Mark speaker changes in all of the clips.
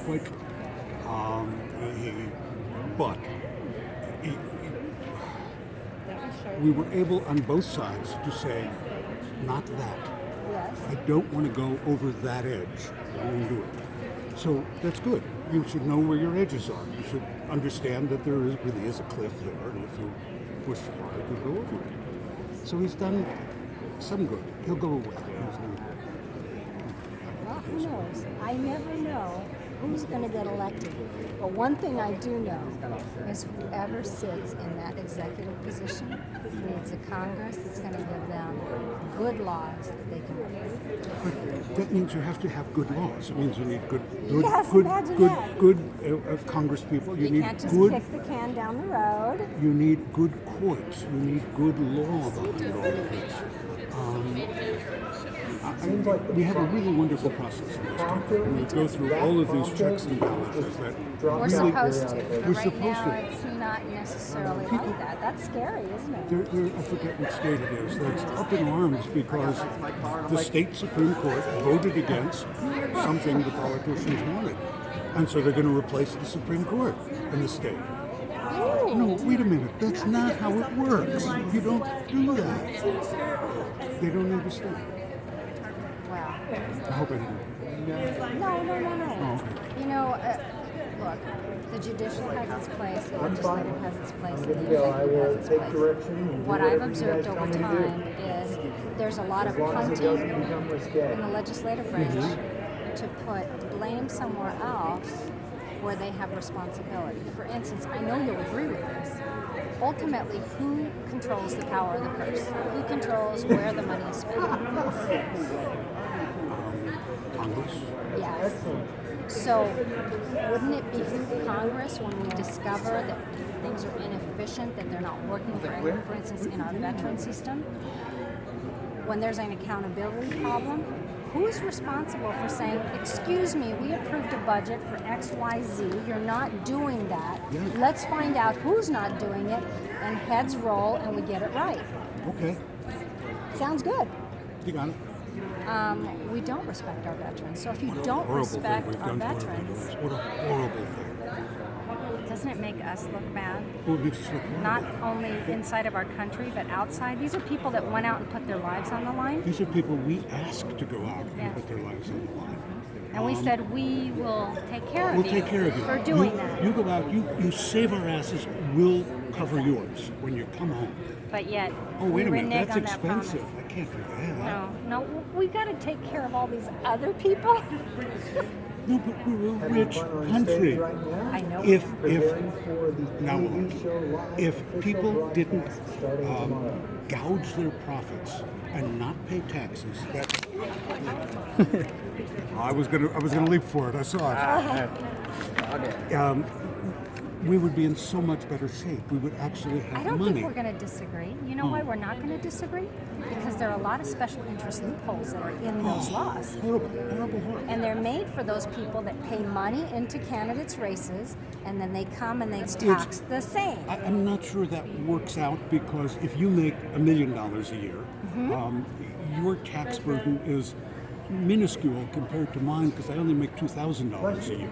Speaker 1: quite true. But we were able on both sides to say, not that.
Speaker 2: Yes.
Speaker 1: I don't want to go over that edge. I won't do it. So that's good. You should know where your edges are. You should understand that there really is a cliff there, and if you push hard, you'll go over it. So he's done some good. He'll go away.
Speaker 2: Well, who knows? I never know who's going to get elected. But one thing I do know is whoever sits in that executive position needs a Congress that's going to give them good laws that they can work.
Speaker 1: But that means you have to have good laws. It means you need good Congress people.
Speaker 2: You can't just kick the can down the road.
Speaker 1: You need good courts. You need good law behind all of this. We have a really wonderful process in this country. We go through all of these checks and balances that
Speaker 2: we're supposed to.
Speaker 1: We're
Speaker 2: right
Speaker 1: supposed
Speaker 2: now,
Speaker 1: to.
Speaker 2: it's not necessarily like that. That's scary, isn't it?
Speaker 1: I forget what state it is. That's up in arms because the state Supreme Court voted against something the politicians wanted. And so they're going to replace the Supreme Court in the state.
Speaker 2: Ooh.
Speaker 1: No, wait a minute. That's not how it works. You don't do that. They don't understand.
Speaker 2: Wow.
Speaker 1: I hope I didn't.
Speaker 2: No.
Speaker 1: Oh, okay.
Speaker 2: You know, look, the judicial has its place, the legislative has its place, and the executive has its place. What I've observed over time is there's a lot of punting in the legislative branch to put blame somewhere else where they have responsibility. For instance, I know you'll agree with this. Ultimately, who controls the power of the purse? Who controls where the money is spent?
Speaker 1: Congress?
Speaker 2: Yes. So, wouldn't it behoove Congress when we discover that things are inefficient, that they're not working for anyone, for instance, in our veteran system, when there's an accountability problem, who's responsible for saying, excuse me, we approved a budget for X, Y, Z, you're not doing that, let's find out who's not doing it, and heads roll and we get it right.
Speaker 1: Okay.
Speaker 2: Sounds good.
Speaker 1: You got it.
Speaker 2: We don't respect our veterans. So if you don't respect our veterans,
Speaker 1: what a horrible thing.
Speaker 3: Doesn't it make us look bad?
Speaker 1: Well, it makes us look horrible.
Speaker 3: Not only inside of our country, but outside. These are people that went out and put their lives on the line.
Speaker 1: These are people we asked to go out and put their lives on the line.
Speaker 3: And we said, we will take care of
Speaker 1: We'll
Speaker 3: you
Speaker 1: take care of you.
Speaker 3: for doing that.
Speaker 1: You go out, you save our asses, we'll cover yours when you come home.
Speaker 3: But yet,
Speaker 1: Oh, wait a
Speaker 3: we
Speaker 1: minute,
Speaker 3: renege
Speaker 1: that's
Speaker 3: on that
Speaker 1: expensive.
Speaker 3: promise.
Speaker 1: I can't do that.
Speaker 3: No, we've got to take care of all these other people.
Speaker 1: No, but we're a rich country.
Speaker 3: I know.
Speaker 1: If people didn't gouge their profits and not pay taxes, that I was gonna leap for it. I saw it. We would be in so much better shape. We would actually have
Speaker 3: I don't
Speaker 1: money.
Speaker 3: think we're going to disagree. You know why we're not going to disagree? Because there are a lot of special interest loopholes that are in those laws.
Speaker 1: Horrible.
Speaker 3: And they're made for those people that pay money into candidates' races, and then they come and they tax the same.
Speaker 1: I'm not sure that works out because if you make $1 million a year, your tax burden is minuscule compared to mine because I only make $2,000 a year.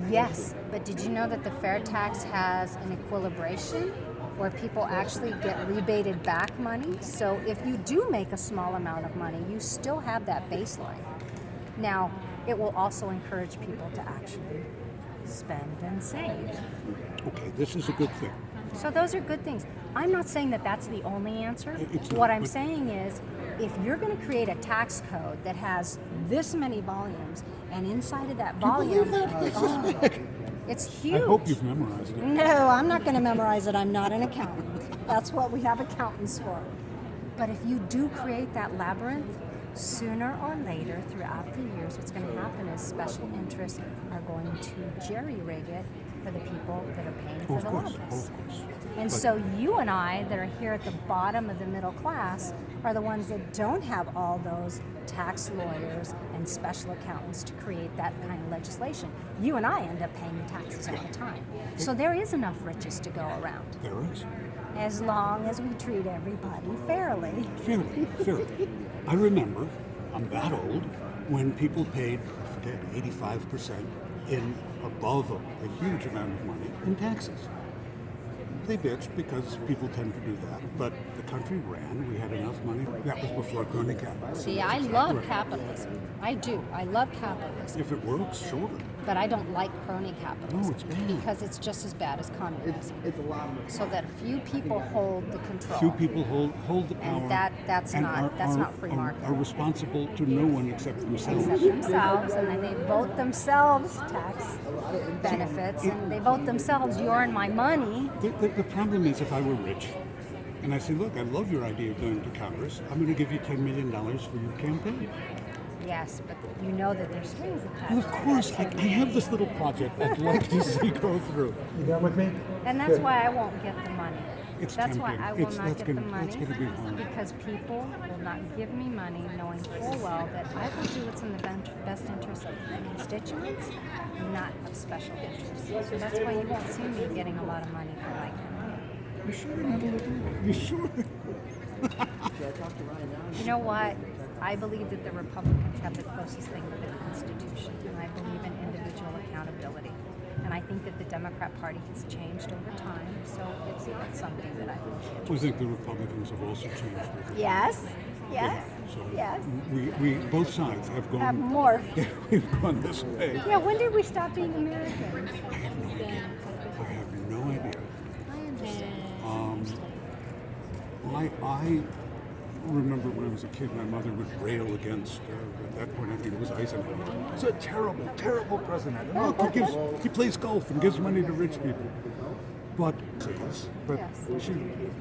Speaker 2: Yes, but did you know that the fair tax has an equilibration where people actually get rebated back money? So if you do make a small amount of money, you still have that baseline. Now, it will also encourage people to actually spend and save.
Speaker 1: Okay, this is a good thing.
Speaker 3: So those are good things. I'm not saying that that's the only answer.
Speaker 1: It's
Speaker 3: What
Speaker 1: not,
Speaker 3: I'm
Speaker 1: but-
Speaker 3: saying is, if you're going to create a tax code that has this many volumes, and inside of that volume, it's huge.
Speaker 1: I hope you've memorized it.
Speaker 2: No, I'm not going to memorize it. I'm not an accountant. That's what we have accountants for.
Speaker 3: But if you do create that labyrinth, sooner or later throughout the years, what's going to happen is special interests are going to jerry-rig it for the people that are paying for the lobbyists.
Speaker 1: Of course.
Speaker 3: And so you and I that are here at the bottom of the middle class are the ones that don't have all those tax lawyers and special accountants to create that kind of legislation. You and I end up paying taxes all the time. So there is enough riches to go around.
Speaker 1: There is.
Speaker 2: As long as we treat everybody fairly.
Speaker 1: Fairly. I remember, I'm that old, when people paid, I forget, 85% in above a huge amount of money in taxes. They bitched because people tend to do that, but the country ran. We had enough money. That was before crony capitalism.
Speaker 3: See, I love capitalism. I do. I love capitalism.
Speaker 1: If it works, sure.
Speaker 3: But I don't like crony capitalism.
Speaker 1: No, it's bad.
Speaker 3: Because it's just as bad as communism. So that few people hold the control.
Speaker 1: Few people hold the power.
Speaker 3: And that's
Speaker 1: and
Speaker 3: not free market.
Speaker 1: Are responsible to no one except themselves.
Speaker 3: Except themselves, and then they vote themselves tax benefits, and they vote themselves, you earn my money.
Speaker 1: The problem is, if I were rich, and I say, look, I love your idea of going to Congress, I'm going to give you $10 million for your campaign.
Speaker 3: Yes, but you know that there's strings attached.
Speaker 1: Well, of course, I have this little project I'd like to see go through.
Speaker 4: You done with me?
Speaker 3: And that's why I won't get the money.
Speaker 1: It's
Speaker 3: That's why
Speaker 1: tempting.
Speaker 3: I will
Speaker 1: It's-
Speaker 3: not
Speaker 1: that's
Speaker 3: get
Speaker 1: gonna-
Speaker 3: the money,
Speaker 1: that's gonna be hard.
Speaker 3: because people will not give me money knowing full well that I will do what's in the best interest of the constituents, not of special interests. So that's why you won't see me getting a lot of money for my campaign.
Speaker 1: You sure, Natalie? You sure?
Speaker 3: You know what? I believe that the Republicans have the closest thing to the Constitution, and I believe in individual accountability. And I think that the Democrat Party has changed over time, so it's something that I will be
Speaker 1: I think the Republicans have also changed.
Speaker 3: Yes, yes,
Speaker 1: So
Speaker 3: yes.
Speaker 1: we both sides have gone.
Speaker 3: Have morphed.
Speaker 1: We've gone this way.
Speaker 3: Yeah, when did we stop being Americans?
Speaker 1: I have no idea. I have no idea.
Speaker 3: I understand.
Speaker 1: I remember when I was a kid, my mother would rail against, at that point I think it was Eisenhower. He's a terrible, terrible president. And look, he plays golf and gives money to rich people. But
Speaker 3: Yes.
Speaker 1: she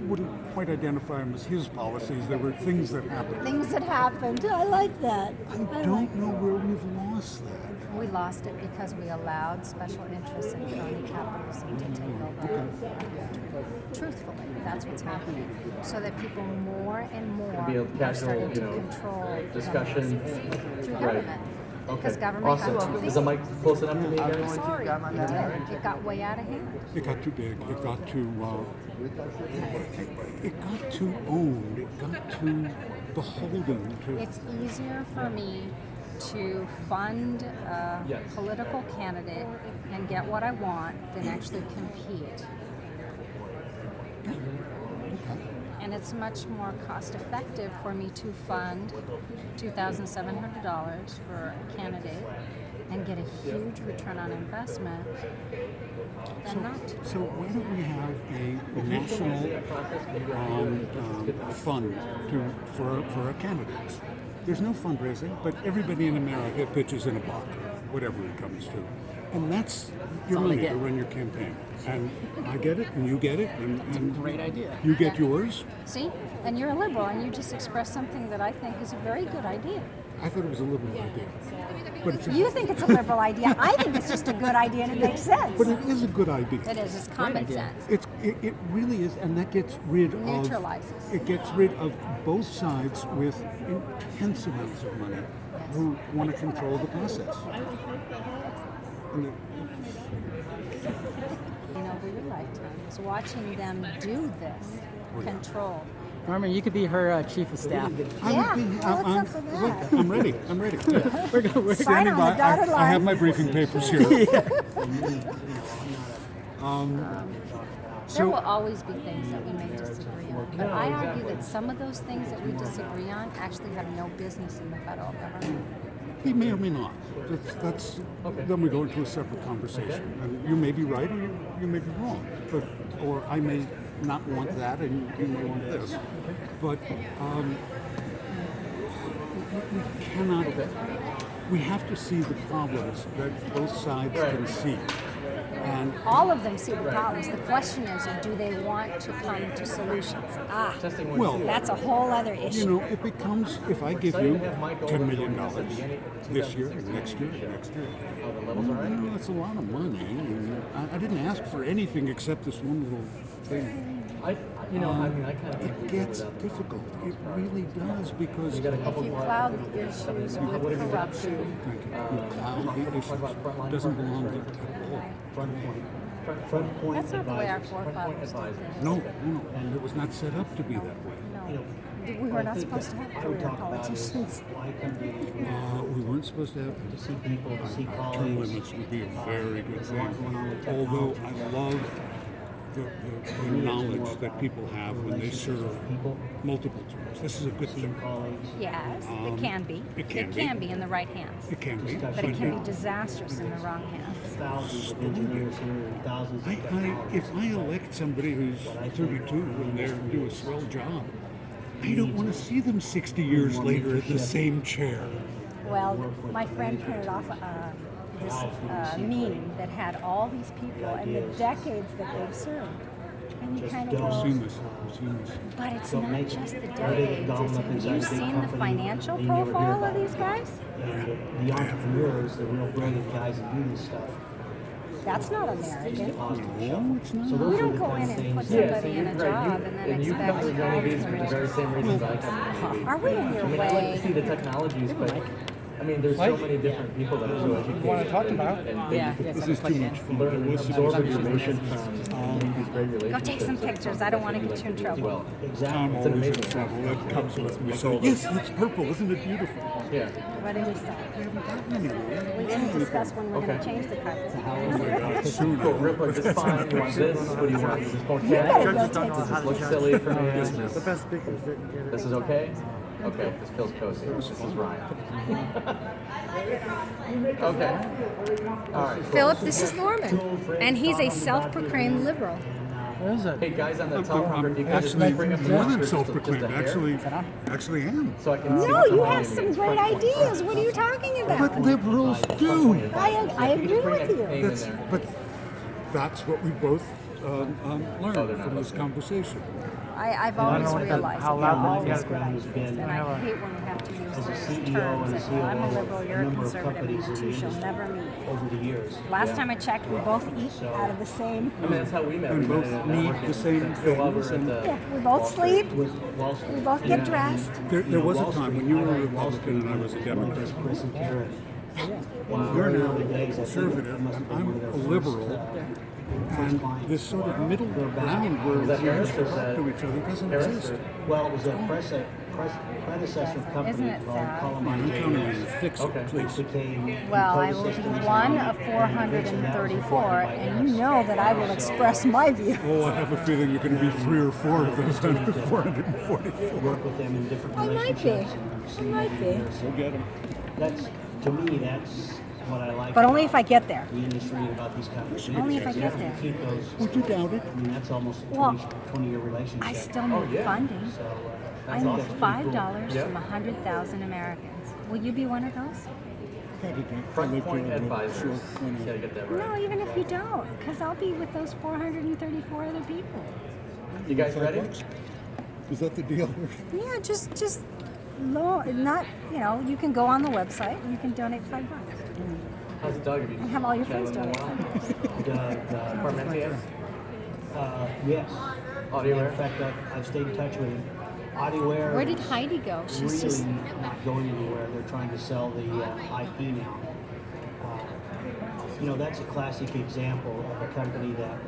Speaker 1: wouldn't quite identify them as his policies. There were things that happened.
Speaker 3: Things that happened. I like that.
Speaker 1: I don't know where we've lost that.
Speaker 3: We lost it because we allowed special interests and crony capitalism to take over. Truthfully, that's what's happening. So that people more and more
Speaker 4: Be a
Speaker 3: are
Speaker 4: casual,
Speaker 3: starting to control
Speaker 4: discussion.
Speaker 3: through
Speaker 4: Right.
Speaker 3: government. Because government
Speaker 4: Awesome.
Speaker 3: got too big.
Speaker 4: Is the mic close enough to me, guys?
Speaker 3: Sorry, it did. It got way out of hand.
Speaker 1: It got too big. It got too. It got too owned. It got too beholden to.
Speaker 3: It's easier for me to fund a
Speaker 4: Yes.
Speaker 3: political candidate and get what I want than actually compete. And it's much more cost effective for me to fund $2,700 for a candidate and get a huge return on investment than not.
Speaker 1: So why don't we have a national fund for our candidates? There's no fundraising, but everybody in America pitches in a buck, whatever it comes to. And that's your
Speaker 5: all they
Speaker 1: money to
Speaker 5: get.
Speaker 1: run your campaign. And I get it, and you get it, and
Speaker 5: Great idea.
Speaker 1: you get
Speaker 3: Yeah.
Speaker 1: yours.
Speaker 3: See? And you're a liberal, and you just expressed something that I think is a very good idea.
Speaker 1: I thought it was a liberal idea. But it's
Speaker 3: You think it's a liberal idea. I think it's just a good idea and it makes sense.
Speaker 1: But it is a good idea.
Speaker 3: It is. It's common
Speaker 5: idea.
Speaker 3: sense.
Speaker 1: It really is, and that gets rid
Speaker 3: Neutralizes.
Speaker 1: of. It gets rid of both sides with intense amounts of money who want to control the process. And
Speaker 3: Over your lifetime is watching them do this. Control.
Speaker 5: Norman, you could be her chief of staff.
Speaker 3: Yeah, well, let's up for that.
Speaker 1: I'm ready. I'm ready.
Speaker 5: We're
Speaker 3: Sign on the dotted
Speaker 1: I have
Speaker 3: line.
Speaker 1: my briefing papers here.
Speaker 3: There will always be things that we may disagree on, but I argue that some of those things that we disagree on actually have no business in the federal government.
Speaker 1: He may or may not. That's then we go into a separate conversation, and you may be right, or you may be wrong, or I may not want that, and you may want this. But we cannot. We have to see the problems that both sides can see, and
Speaker 3: All of them see the problems. The question is, do they want to come to solutions?
Speaker 1: well,
Speaker 3: That's a whole other
Speaker 1: you
Speaker 3: issue.
Speaker 1: know, it becomes if I give you $10 million this year, and next year, and next year. Well, that's a lot of money. And I didn't ask for anything except this one little thing. It gets difficult. It really does because
Speaker 3: If you cloud the issues with corruption,
Speaker 1: you cloud the issues. Doesn't belong there at all.
Speaker 4: Front point.
Speaker 3: that's not the way our forefathers did things.
Speaker 1: No, and it was not set up to be that way.
Speaker 3: No. We were not supposed to have career politicians.
Speaker 1: We weren't supposed to have
Speaker 6: To see people, to see
Speaker 1: term
Speaker 6: colleagues.
Speaker 1: limits would be a very good
Speaker 6: There's a lot going on
Speaker 1: thing.
Speaker 6: with
Speaker 1: Although
Speaker 6: technology.
Speaker 1: I love the knowledge that people have when they serve multiple terms. This is a good
Speaker 6: Seeing
Speaker 1: thing.
Speaker 6: colleagues.
Speaker 3: Yes, it can be.
Speaker 1: It can be.
Speaker 3: in the right hands.
Speaker 1: It can be.
Speaker 3: But it can be disastrous in the wrong hands.
Speaker 6: Thousands of engineers here and thousands of
Speaker 1: if
Speaker 6: technologists.
Speaker 1: I elect somebody who's 32 and they do a swell job, I don't want to see them 60 years later in the same chair.
Speaker 3: Well, my friend printed off this meme that had all these people and the decades that they've served. And you kind of
Speaker 1: I've
Speaker 3: go,
Speaker 1: seen this. I've seen this.
Speaker 3: but it's
Speaker 6: Don't
Speaker 3: not
Speaker 6: make
Speaker 3: just the
Speaker 6: it.
Speaker 3: decades.
Speaker 6: Gone
Speaker 3: It's,
Speaker 6: up
Speaker 3: have
Speaker 6: inside
Speaker 3: you
Speaker 6: a big
Speaker 3: seen the
Speaker 6: company,
Speaker 3: financial
Speaker 6: they never hear
Speaker 3: profile
Speaker 6: about
Speaker 3: of these
Speaker 6: it.
Speaker 3: guys?
Speaker 6: And the entrepreneurs, the real brilliant guys that do this stuff.
Speaker 3: That's not American.
Speaker 1: No, it's not.
Speaker 6: So
Speaker 3: We
Speaker 6: those are
Speaker 3: don't
Speaker 6: the
Speaker 3: go
Speaker 6: kind
Speaker 3: in
Speaker 6: of
Speaker 3: and put
Speaker 6: things.
Speaker 3: somebody in a job and then
Speaker 4: you
Speaker 3: expect
Speaker 4: come to one of these for the very same reasons I come. Maybe.
Speaker 3: Are we in your
Speaker 4: I mean, I like to see
Speaker 3: way?
Speaker 4: the technologies, but I mean, there's so many different people that are so educated.
Speaker 5: want to talk about?
Speaker 4: And
Speaker 5: Yeah.
Speaker 1: This is too much fun.
Speaker 4: learn and
Speaker 1: Let's
Speaker 4: absorb
Speaker 1: just-
Speaker 4: information from these great
Speaker 3: Go
Speaker 4: relationships.
Speaker 3: take some pictures. I don't want to get you in trouble.
Speaker 4: Well,
Speaker 1: I'm
Speaker 6: Exactly.
Speaker 1: always in
Speaker 4: amazing.
Speaker 1: trouble. That comes with me. So, yes, it's purple. Isn't it beautiful?
Speaker 4: yeah.
Speaker 3: What did we say?
Speaker 1: We haven't gotten anywhere.
Speaker 3: We didn't discuss when we're going
Speaker 4: Okay.
Speaker 3: to change the carpet.
Speaker 1: Soon.
Speaker 4: Cool, real quick, just fine. You want this? What do you want? Is this more
Speaker 3: You better
Speaker 4: cat?
Speaker 3: go
Speaker 4: Does
Speaker 3: take
Speaker 4: this
Speaker 3: some
Speaker 4: look silly for me?
Speaker 5: The best speakers didn't get it.
Speaker 4: This is okay? Okay, this feels cozy. This is Ryan. Okay. All right.
Speaker 3: Philip, this is Norman, and he's a self-proclaimed liberal.
Speaker 5: What is it?
Speaker 4: Hey guys on the teleprompter,
Speaker 1: I'm
Speaker 4: you guys just
Speaker 1: actually
Speaker 4: bring up the
Speaker 1: more
Speaker 4: picture
Speaker 1: than
Speaker 4: just a
Speaker 1: self-proclaimed.
Speaker 4: hair?
Speaker 1: Actually am.
Speaker 4: So I can see
Speaker 3: No,
Speaker 4: what's
Speaker 3: you
Speaker 4: behind
Speaker 3: have
Speaker 4: me.
Speaker 3: some
Speaker 4: It's
Speaker 3: great
Speaker 4: quite cool.
Speaker 3: ideas. What are you talking
Speaker 1: But
Speaker 3: about?
Speaker 1: liberals do.
Speaker 3: I agree with you.
Speaker 4: Name in
Speaker 1: That's,
Speaker 4: there.
Speaker 1: but that's what we both learned
Speaker 4: they're not
Speaker 1: from this
Speaker 4: listening.
Speaker 1: conversation.
Speaker 3: I've always realized
Speaker 5: how
Speaker 3: that
Speaker 5: loud
Speaker 3: they're
Speaker 5: that
Speaker 3: always
Speaker 5: is.
Speaker 3: good
Speaker 6: Background has
Speaker 3: ideas,
Speaker 6: been
Speaker 3: and I hate when we have to use
Speaker 6: as a
Speaker 3: those
Speaker 6: CEO
Speaker 3: terms.
Speaker 6: and
Speaker 3: That,
Speaker 6: COO
Speaker 3: well, I'm a liberal,
Speaker 6: of
Speaker 3: you're
Speaker 6: a
Speaker 3: a
Speaker 6: number of
Speaker 3: conservative,
Speaker 6: companies
Speaker 3: and
Speaker 6: in
Speaker 3: the
Speaker 6: the
Speaker 3: two shall
Speaker 6: industry
Speaker 3: never meet.
Speaker 6: over the years.
Speaker 3: Last time I checked, we both eat out of the same.
Speaker 4: I mean, that's how we met.
Speaker 1: And
Speaker 4: We
Speaker 1: both
Speaker 4: met at
Speaker 1: need
Speaker 4: networking.
Speaker 1: the same
Speaker 4: Phil Hubbard
Speaker 1: things
Speaker 4: at
Speaker 1: and-
Speaker 4: the
Speaker 3: Yeah, we both sleep.
Speaker 6: With Wall Street.
Speaker 3: We both get dressed.
Speaker 1: There was a
Speaker 6: Wall
Speaker 1: time when
Speaker 6: Street,
Speaker 1: you were a
Speaker 6: I like Wall
Speaker 1: Republican and I
Speaker 6: Street
Speaker 1: was a
Speaker 6: more
Speaker 1: Democrat.
Speaker 6: than Chris and Karen.
Speaker 1: You're now
Speaker 6: Early days, I think
Speaker 1: conservative,
Speaker 6: it must
Speaker 1: and
Speaker 6: have been
Speaker 1: I'm
Speaker 6: one of their
Speaker 1: a
Speaker 6: first,
Speaker 1: liberal. And
Speaker 6: clients.
Speaker 1: this sort of middle ground where
Speaker 4: Was that
Speaker 1: we
Speaker 4: Harris
Speaker 1: used to
Speaker 4: or was
Speaker 1: talk
Speaker 4: that
Speaker 1: to each other doesn't
Speaker 4: Harris
Speaker 1: exist.
Speaker 4: or-
Speaker 6: Well, it was a predecessor company
Speaker 3: Isn't it
Speaker 6: called
Speaker 3: sad?
Speaker 6: Column
Speaker 1: I'm counting on you to fix it,
Speaker 4: Okay.
Speaker 1: please.
Speaker 6: became
Speaker 3: Well, I will
Speaker 6: Systems
Speaker 3: be one
Speaker 6: and
Speaker 3: of
Speaker 6: eventually that was
Speaker 3: 434,
Speaker 6: acquired by
Speaker 3: and you
Speaker 6: us.
Speaker 3: know that I will express my view.
Speaker 1: Oh, I have a feeling you're going to be 3 or 4 of those 444.
Speaker 6: Work with them in different
Speaker 3: I might be.
Speaker 6: relationships.
Speaker 3: I might be.
Speaker 1: We'll get them.
Speaker 6: That's, to me, that's what I like.
Speaker 3: But only
Speaker 6: about
Speaker 3: if I get there.
Speaker 6: the industry and about these companies.
Speaker 3: Only if I get there.
Speaker 6: Keep those.
Speaker 1: Would you doubt it?
Speaker 6: I mean, that's almost a
Speaker 3: Well,
Speaker 6: 20-year relationship.
Speaker 3: I still need
Speaker 4: yeah.
Speaker 3: funding.
Speaker 6: So,
Speaker 3: I need
Speaker 6: that's
Speaker 3: $5
Speaker 4: Yeah.
Speaker 3: from 100,000 Americans. Will you be one of those?
Speaker 4: Front Point Advisors. Gotta get that right.
Speaker 3: No, even if you don't, because I'll be with those 434 other people.
Speaker 4: You guys ready?
Speaker 1: Is that the deal?
Speaker 3: Yeah, just low, not, you know, you can go on the website and you can donate $5
Speaker 4: How's Doug? Have you
Speaker 3: and have all your friends
Speaker 4: chatted
Speaker 3: donate
Speaker 4: with him
Speaker 3: $5.
Speaker 4: in a while? Parmentier?
Speaker 6: yes.
Speaker 4: AudioWare?
Speaker 6: In fact, I've stayed in touch with him. AudioWare.
Speaker 3: Where did Heidi go? She's
Speaker 6: really
Speaker 3: just
Speaker 6: not going anywhere. They're trying to sell the IP now. You know, that's a classic example of a company that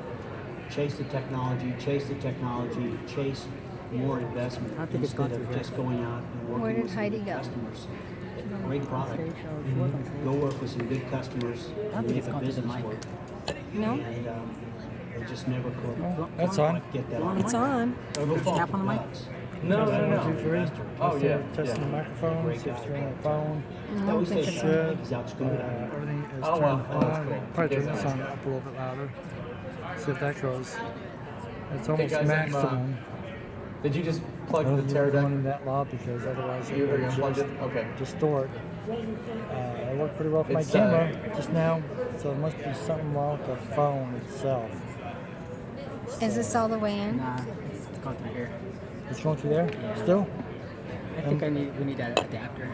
Speaker 6: chased the technology, chased more investment
Speaker 5: I think it's gone
Speaker 6: instead of
Speaker 5: through here.
Speaker 6: just going out and working
Speaker 3: Where did
Speaker 6: with some
Speaker 3: Heidi
Speaker 6: big
Speaker 3: go?
Speaker 6: customers. Great product.
Speaker 5: Mm-hmm.
Speaker 6: Go work with some big customers
Speaker 5: I
Speaker 6: and
Speaker 5: think
Speaker 6: make
Speaker 5: it's
Speaker 6: a
Speaker 5: gone to the
Speaker 6: business
Speaker 5: mic.
Speaker 6: work.
Speaker 3: no.
Speaker 6: And they just never could
Speaker 5: That's on.
Speaker 6: get that on.
Speaker 3: It's on.
Speaker 5: Tap on the mic.
Speaker 4: No, no,
Speaker 5: One,
Speaker 4: no.
Speaker 5: two, three.
Speaker 4: Oh, yeah.
Speaker 5: Testing the
Speaker 4: Yeah.
Speaker 5: microphone. See if you're on the phone.
Speaker 6: I always say
Speaker 3: think it's
Speaker 6: something he's outscored.
Speaker 5: Everything is
Speaker 4: Oh,
Speaker 5: turned
Speaker 4: wow. Oh, that's
Speaker 5: on.
Speaker 4: cool.
Speaker 5: Probably turn
Speaker 4: Okay,
Speaker 5: this
Speaker 4: nice.
Speaker 5: on up a little bit louder. See if that goes. It's almost
Speaker 4: guys, I'm,
Speaker 5: maximum.
Speaker 4: Did you just plug
Speaker 5: Well,
Speaker 4: the
Speaker 5: you're
Speaker 4: tear
Speaker 5: going
Speaker 4: deck?
Speaker 5: in that loud because otherwise it
Speaker 4: You're
Speaker 5: will
Speaker 4: gonna plug
Speaker 5: just
Speaker 4: it? Okay.
Speaker 5: distort. It worked pretty well for my
Speaker 4: It's,
Speaker 5: camera just now, so it must be something wrong with the phone itself.
Speaker 3: Is this all the way in?
Speaker 5: Nah, it's going through here. It's going through there? Still?
Speaker 7: I think we need that adapter.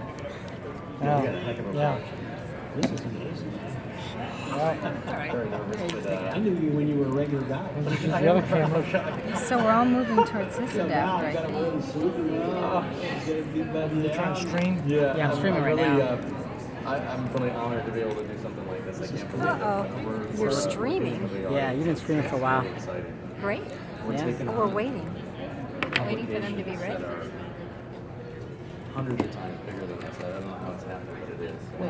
Speaker 5: Yeah.
Speaker 4: You got a heck of a
Speaker 5: Yeah.
Speaker 6: This is amazing.
Speaker 4: Very nervous, but
Speaker 6: I knew you when you were a regular guy.
Speaker 5: This is the other camera.
Speaker 3: So we're all moving towards this
Speaker 6: Now
Speaker 3: adapter,
Speaker 6: I
Speaker 3: I
Speaker 6: got to
Speaker 3: think.
Speaker 6: wear the suit and gonna be buttoned
Speaker 5: You're trying to
Speaker 6: down.
Speaker 5: stream?
Speaker 7: Yeah, I'm streaming right
Speaker 4: really,
Speaker 7: now.
Speaker 4: I'm really honored to be able to do something like this. I can't believe it.
Speaker 3: Uh-oh. You're streaming?
Speaker 7: Yeah, you've been streaming for a while.
Speaker 4: Exciting.
Speaker 3: Great.
Speaker 4: We're
Speaker 7: Yeah.
Speaker 4: taking
Speaker 3: We're waiting. Waiting for them to be ready.
Speaker 8: hundreds of times bigger than I said. I don't know how it's happening, but it is.
Speaker 6: Well,